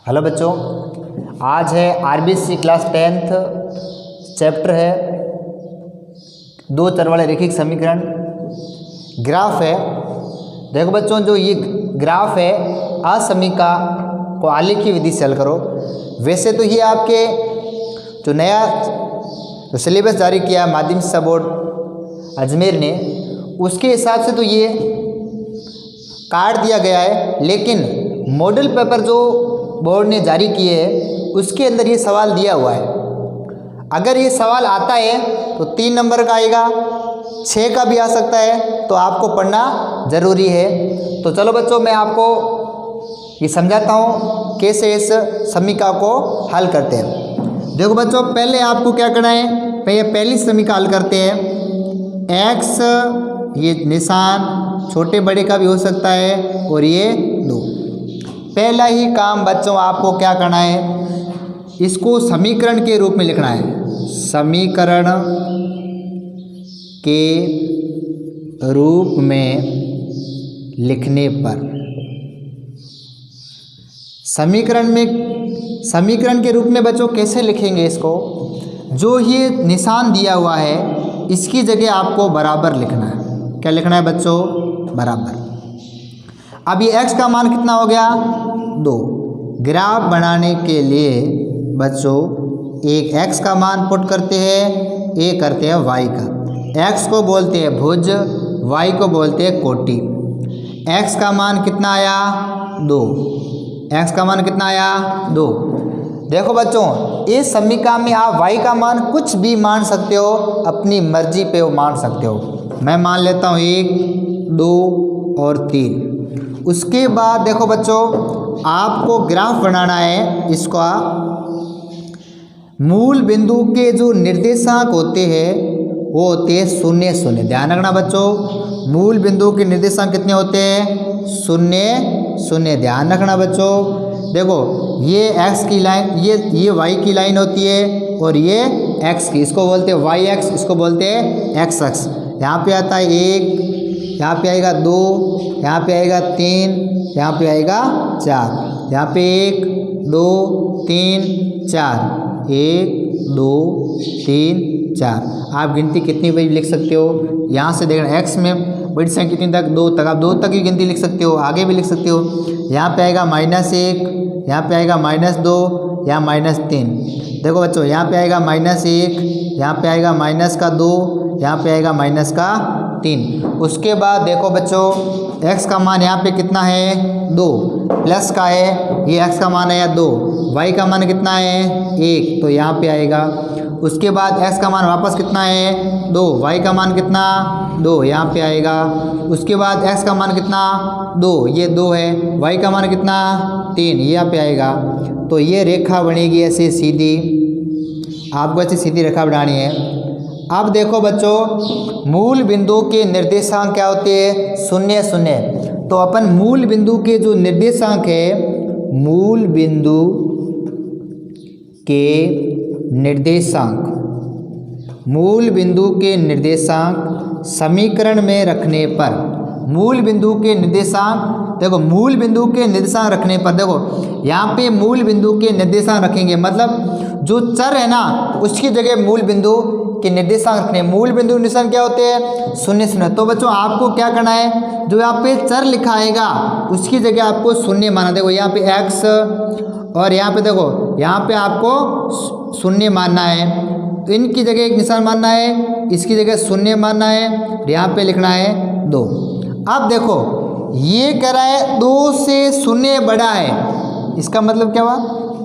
Hello बच्चों, आज है आरबीसी क्लास 10th चैप्टर है दो चर वाले रैखिक समीकरण। ग्राफ है। देखो बच्चों, जो ये ग्राफ है असमीका को आलेखीय विधि से हल करो। वैसे तो ये आपके जो नया जो सिलेबस जारी किया माध्यमिक शिक्षा बोर्ड अजमेर ने, उसके हिसाब से तो ये काट दिया गया है, लेकिन मॉडल पेपर जो बोर्ड ने जारी किए हैं उसके अंदर ये सवाल दिया हुआ है। अगर ये सवाल आता है तो 3 नंबर का आएगा, 6 का भी आ सकता है, तो आपको पढ़ना ज़रूरी है। तो चलो बच्चों, मैं आपको ये समझाता हूँ कैसे इस समीकरण को हल करते हैं। देखो बच्चों, पहले आपको क्या करना है, पहली समीकरण हल करते हैं। x ये निशान छोटे बड़े का भी हो सकता है और ये 2। पहला ही काम बच्चों आपको क्या करना है, इसको समीकरण के रूप में लिखना है। समीकरण के रूप में लिखने पर समीकरण के रूप में बच्चों कैसे लिखेंगे इसको, जो ये निशान दिया हुआ है इसकी जगह आपको बराबर लिखना है। क्या लिखना है बच्चों? बराबर। अब ये x का मान कितना हो गया? 2। ग्राफ बनाने के लिए बच्चों एक x का मान पुट करते हैं, एक करते हैं y का। x को बोलते हैं भुज, y को बोलते हैं कोटि। x का मान कितना आया? 2। x का मान कितना आया? 2। देखो बच्चों, इस समीकरण में आप y का मान कुछ भी मान सकते हो, अपनी मर्जी पे वो मान सकते हो। मैं मान लेता हूँ 1, 2 और 3। उसके बाद देखो बच्चों, आपको ग्राफ बनाना है। इसका मूल बिंदु के जो निर्देशांक होते हैं वो होते हैं 0, 0। ध्यान रखना बच्चों, मूल बिंदु के निर्देशांक कितने होते हैं? 0, 0। ध्यान रखना बच्चों। देखो, ये x की लाइन, ये y की लाइन होती है और ये x की, इसको बोलते हैं y x, इसको बोलते हैं x x। यहाँ पे आता है 1, यहाँ पे आएगा 2, यहाँ पे आएगा 3, यहाँ पे आएगा 4। यहाँ पे 1, 2, 3, 4, 1, 2, 3, 4। आप गिनती कितनी भी लिख सकते हो। यहाँ से देखना x में बड़ी संख्या कितनी तक? 2 तक। आप 2 तक की गिनती लिख सकते हो, आगे भी लिख सकते हो। यहाँ पे आएगा -1, यहाँ पे आएगा -2, यहाँ -3। देखो बच्चों, यहाँ पे आएगा -1, यहाँ पे आएगा -2, यहाँ पे आएगा -3। उसके बाद देखो बच्चों, x का मान यहाँ पे कितना है? 2 प्लस का है, ये x का मान है 2। y का मान कितना है? 1, तो यहाँ पे आएगा। उसके बाद x का मान वापस कितना है? 2। y का मान कितना? 2, यहाँ पे आएगा। उसके बाद x का मान कितना? 2, ये 2 है। y का मान कितना? 3, यहाँ पे आएगा। तो ये रेखा बनेगी ऐसे सीधी, आपको ऐसे सीधी रेखा बनानी है। अब देखो बच्चों, मूल बिंदु के निर्देशांक क्या होते हैं? 0, 0। तो अपन मूल बिंदु के जो निर्देशांक है, मूल बिंदु के निर्देशांक समीकरण में रखने पर, मूल बिंदु के निर्देशांक, देखो मूल बिंदु के निर्देशांक रखने पर, देखो यहाँ पे मूल बिंदु के निर्देशांक रखेंगे, मतलब जो चर है ना उसकी जगह मूल बिंदु के निर्देशांक रखने। मूल बिंदु निर्देशांक क्या होते हैं? 0, 0। तो बच्चों आपको क्या करना है, जो यहाँ पे चर लिखा आएगा उसकी जगह आपको 0 माना। देखो यहाँ पे x और यहाँ पे देखो, यहाँ पे आपको 0 मानना है, तो इनकी जगह एक निशान मानना है, इसकी जगह 0 मानना है और यहाँ पे लिखना है 2। अब देखो, ये कह रहा है 2 से 0 बड़ा है, इसका मतलब क्या हुआ?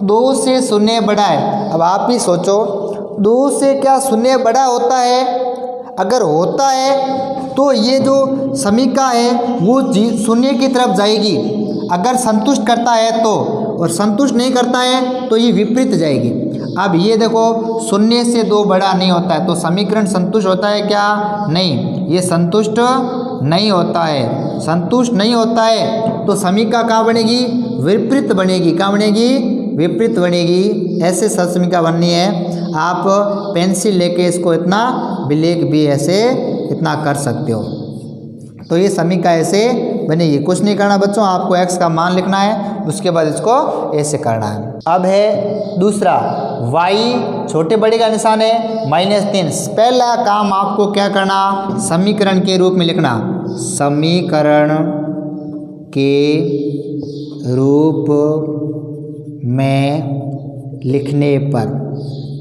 2 से 0 बड़ा है। अब आप ही सोचो, 2 से क्या 0 बड़ा होता है? अगर होता है तो ये जो समीकरण है वो 0 की तरफ जाएगी, अगर संतुष्ट करता है तो, और संतुष्ट नहीं करता है तो ये विपरीत जाएगी। अब ये देखो, 0 से 2 बड़ा नहीं होता है, तो समीकरण संतुष्ट होता है क्या? नहीं, ये संतुष्ट नहीं होता है। संतुष्ट नहीं होता है तो समीकरण कहाँ बनेगी? विपरीत बनेगी। कहाँ बनेगी? विपरीत बनेगी। ऐसे समीकरण बननी है। आप पेंसिल लेके इसको इतना ब्लैक भी ऐसे इतना कर सकते हो। तो ये समीकरण ऐसे बनेगी। कुछ नहीं करना बच्चों, आपको x का मान लिखना है, उसके बाद इसको ऐसे करना है। अब है दूसरा, y छोटे बड़े का निशान है -3। पहला काम आपको क्या करना, समीकरण के रूप में लिखना। समीकरण के रूप में लिखने पर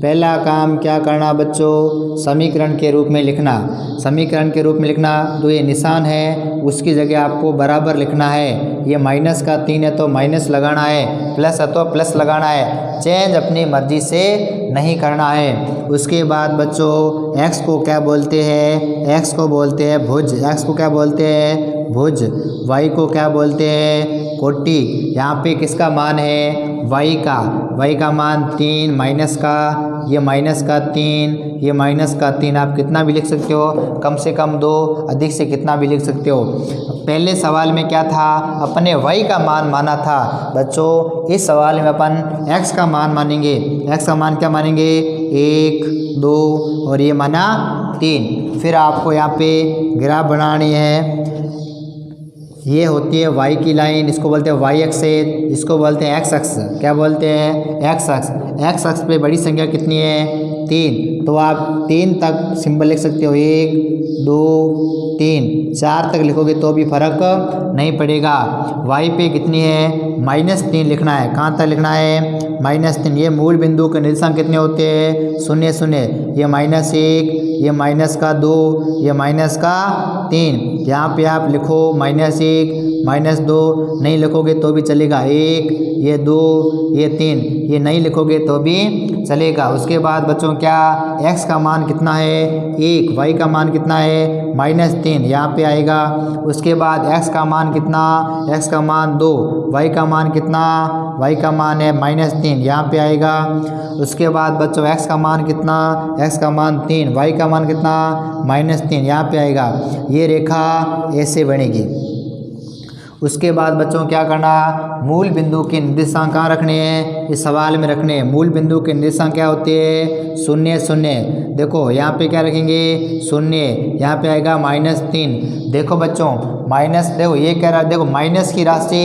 पहला काम क्या करना बच्चों, समीकरण के रूप में लिखना। समीकरण के रूप में लिखना, तो ये निशान है उसकी जगह आपको बराबर लिखना है। ये माइनस का 3 है तो माइनस लगाना है, प्लस है तो प्लस लगाना है। चेंज अपनी मर्जी से नहीं करना है। उसके बाद बच्चों x को क्या बोलते हैं, x को बोलते हैं भुज। x को क्या बोलते हैं, भुज। y को क्या बोलते हैं, कोटि। यहाँ पे किसका मान है, y का मान 3, माइनस का, ये माइनस का 3, ये माइनस का 3। आप कितना भी लिख सकते हो, कम से कम 2, अधिक से कितना भी लिख सकते हो। पहले सवाल में क्या था, अपने y का मान माना था बच्चों। इस सवाल में अपन x का मान मानेंगे। x का मान क्या मानेंगे, 1, 2 और ये माना 3। फिर आपको यहाँ पे ग्राफ बनानी है। ये होती है y की लाइन, इसको बोलते हैं y अक्ष, इसको बोलते हैं x अक्ष। क्या बोलते हैं, x अक्ष। x अक्ष पे बड़ी संख्या कितनी है, 3। तो आप 3 तक सिंबल लिख सकते हो, 1, 2, 3। 4 तक लिखोगे तो भी फर्क नहीं पड़ेगा। y पे कितनी है, -3 लिखना है। कहाँ तक लिखना है, -3। ये मूल बिंदु के निर्देशांक कितने होते हैं, 0, 0। ये -1, ये माइनस का 2, ये माइनस का 3। यहाँ पे आप लिखो -1, -2। नहीं लिखोगे तो भी चलेगा, 1, ये 2, ये 3। ये नहीं लिखोगे तो भी चलेगा। उसके बाद बच्चों क्या, x का मान कितना है, 1। y का मान कितना है, -3, यहाँ पे आएगा। उसके बाद x का मान कितना, x का मान 2। y का मान कितना, y का मान है -3, यहाँ पे आएगा। उसके बाद बच्चों x का मान कितना, x का मान 3, y का मान कितना, -3, यहाँ पे आएगा। ये रेखा ऐसे बनेगी। उसके बाद बच्चों क्या करना, मूल बिंदु के निर्देशांक कहाँ रखने हैं, इस सवाल में रखने हैं। मूल बिंदु के निर्देशांक क्या होते हैं, 0, 0। देखो यहाँ पे क्या रखेंगे, 0, यहाँ पे आएगा -3। देखो बच्चों माइनस, देखो ये कह रहा है, देखो माइनस की राशि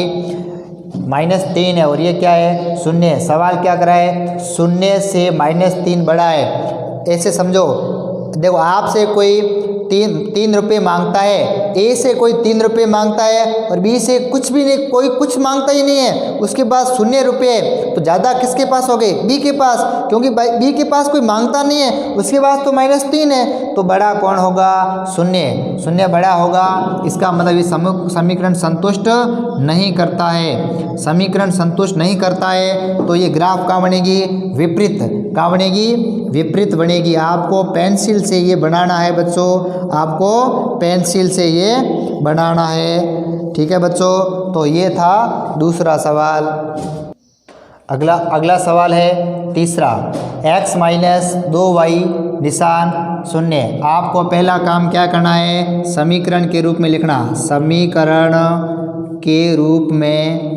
-3 है और ये क्या है, 0। सवाल क्या करा है, 0 से -3 बड़ा है, ऐसे समझो। देखो आपसे कोई 3 रुपये मांगता है, ए से कोई 3 रुपये मांगता है और बी से कुछ भी नहीं, कोई कुछ मांगता ही नहीं है। उसके पास 0 रुपये, तो ज़्यादा किसके पास हो गए, बी के पास, क्योंकि बी के पास कोई मांगता नहीं है। उसके पास तो -3 है, तो बड़ा कौन होगा, 0। 0 बड़ा होगा। इसका मतलब ये समीकरण संतुष्ट नहीं करता है। समीकरण संतुष्ट नहीं करता है तो ये ग्राफ कहाँ बनेगी, विपरीत। कहाँ बनेगी, विपरीत बनेगी। आपको पेंसिल से ये बनाना है बच्चों, आपको पेंसिल से ये बनाना है। ठीक है बच्चों, तो ये था दूसरा सवाल। अगला सवाल है तीसरा, x - 2y निशान 0। आपको पहला काम क्या करना है, समीकरण के रूप में लिखना। समीकरण के रूप में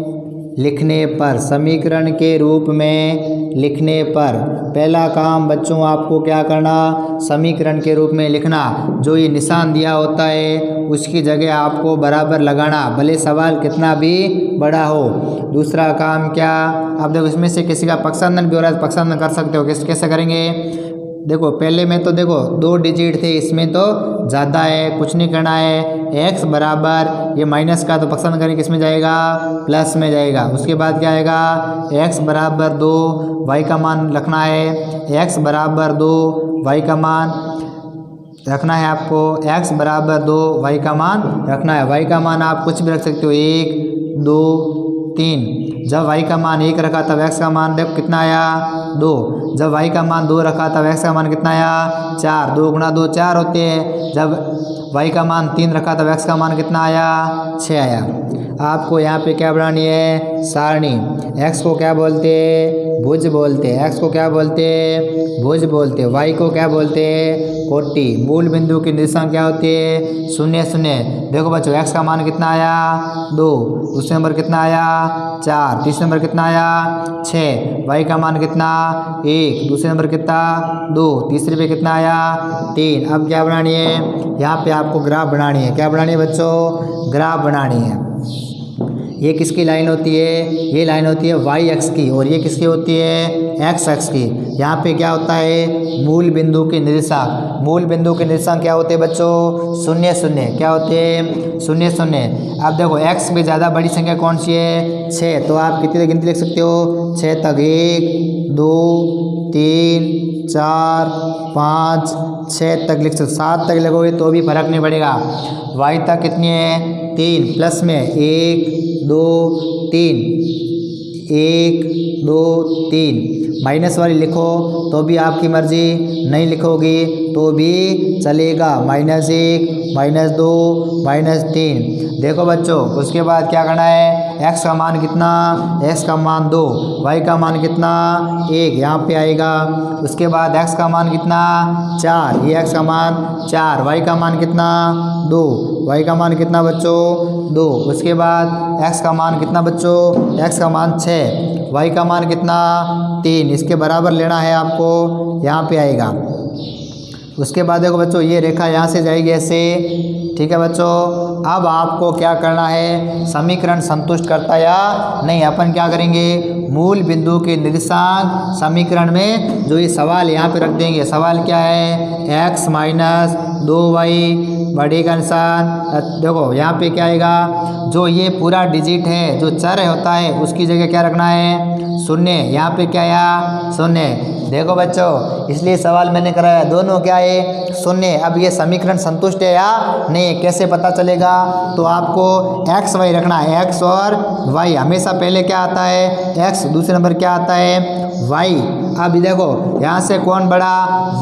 लिखने पर, समीकरण के रूप में लिखने पर पहला काम बच्चों आपको क्या करना, समीकरण के रूप में लिखना। जो ये निशान दिया होता है उसकी जगह आपको बराबर लगाना, भले सवाल कितना भी बड़ा हो। दूसरा काम क्या, अब देखो इसमें से किसी का पक्षांतरण भी हो रहा है, पक्षांतरण कर सकते हो। कैसे करेंगे, देखो पहले में तो देखो 2 डिजिट थे, इसमें तो ज़्यादा है, कुछ नहीं करना है। x बराबर, ये माइनस का तो पक्षांतरण करेंगे, किस में जाएगा, प्लस में जाएगा। उसके बाद क्या आएगा, x बराबर 2, y का मान रखना है। x बराबर 2, y का मान रखना है आपको। x बराबर 2, y का मान रखना है। y का मान आप कुछ भी रख सकते हो, 1, 2, 3। जब y का मान 1 रखा तब x का मान देखो कितना आया, 2। जब y का मान 2 रखा तब x का मान कितना आया, 4। 2 गुणा 2 4 होते हैं। जब y का मान 3 रखा तब x का मान कितना आया, 6 आया। आपको यहाँ पे क्या बनानी है, सारणी। x को क्या बोलते हैं, भुज बोलते हैं। x को क्या बोलते हैं, भुज बोलते हैं। y को क्या बोलते हैं, 40। मूल बिंदु की निर्देशांक क्या होती है? 0 0। देखो बच्चों x का मान कितना आया? 2। दूसरे नंबर कितना आया? 4। तीसरे नंबर कितना आया? 6। y का मान कितना? 1। दूसरे नंबर कितना? 2। तीसरे पे कितना आया? 3। अब क्या बनानी है? यहाँ पे आपको ग्राफ बनानी है। क्या बनानी है बच्चों? ग्राफ बनानी है। ये किसकी लाइन होती है? ये लाइन होती है वाई एक्स की, और ये किसकी होती है? एक्स एक्स की। यहाँ पे क्या होता है? मूल बिंदु के निर्देशांक। मूल बिंदु के निर्देशांक क्या होते हैं बच्चों? 0 0। क्या होते हैं? 0 0। अब देखो एक्स में ज़्यादा बड़ी संख्या कौन सी है? 6। तो आप कितनी गिनती लिख सकते हो? 6 तक 1 2 3 4 5 6 तक लिख सकते हो। 7 तक लगोगे तो भी फर्क नहीं पड़ेगा। वाई तक कितनी है? 3। प्लस में 1 2 3 1 2 3। माइनस वाली लिखो तो भी आपकी मर्जी, नहीं लिखोगी तो भी चलेगा। -1 -2 -3। देखो बच्चों उसके बाद क्या करना है? x का मान कितना? x का मान 2। y का मान कितना? 1 यहाँ पे आएगा। उसके बाद x का मान कितना? 4। ये x का मान 4। y का मान कितना? 2। y का मान कितना बच्चों? 2। उसके बाद x का मान कितना बच्चों? x का मान 6। y का मान कितना? 3। इसके बराबर लेना है आपको, यहाँ पे आएगा। उसके बाद देखो बच्चों ये रेखा यहाँ से जाएगी ऐसे, ठीक है बच्चों। अब आपको क्या करना है? समीकरण संतुष्ट करता या नहीं, अपन क्या करेंगे? मूल बिंदु के निर्देशांक समीकरण में जो ये सवाल यहाँ पे रख देंगे। सवाल क्या है? x माइनस 2y बड़े का निशान। देखो यहाँ पे क्या आएगा? जो ये पूरा डिजिट है, जो चर होता है, उसकी जगह क्या रखना है? 0। यहाँ पे क्या आया? 0। देखो बच्चों इसलिए सवाल मैंने कराया, दोनों क्या है? 0। अब ये समीकरण संतुष्ट है या नहीं, कैसे पता चलेगा? तो आपको x y रखना है। x और y हमेशा पहले क्या आता है? x। दूसरे नंबर क्या आता है? y। अब देखो यहाँ से कौन बड़ा?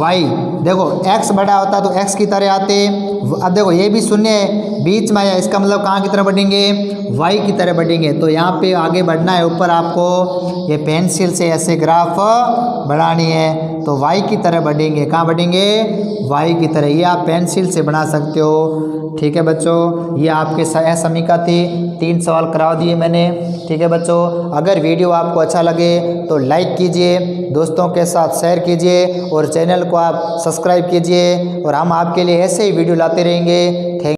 y। देखो x बड़ा होता तो x की तरह आते। अब देखो ये भी 0 है, बीच में आया, इसका मतलब कहाँ की तरह बढ़ेंगे? y की तरह बढ़ेंगे। तो यहाँ पे आगे बढ़ना है ऊपर, आपको ये पेंसिल से ऐसे ग्राफ बढ़ानी है तो y की तरह बढ़ेंगे। कहाँ बढ़ेंगे? y की तरह। ये आप पेंसिल से बना सकते हो, ठीक है बच्चों। ये आपके समीका थी, 3 सवाल करा दिए मैंने, ठीक है बच्चों। अगर वीडियो आपको अच्छा लगे तो लाइक कीजिए, दोस्तों के साथ शेयर कीजिए और चैनल को आप सब्सक्राइब कीजिए, और हम आपके लिए ऐसे ही वीडियो लाते रहेंगे। थैंक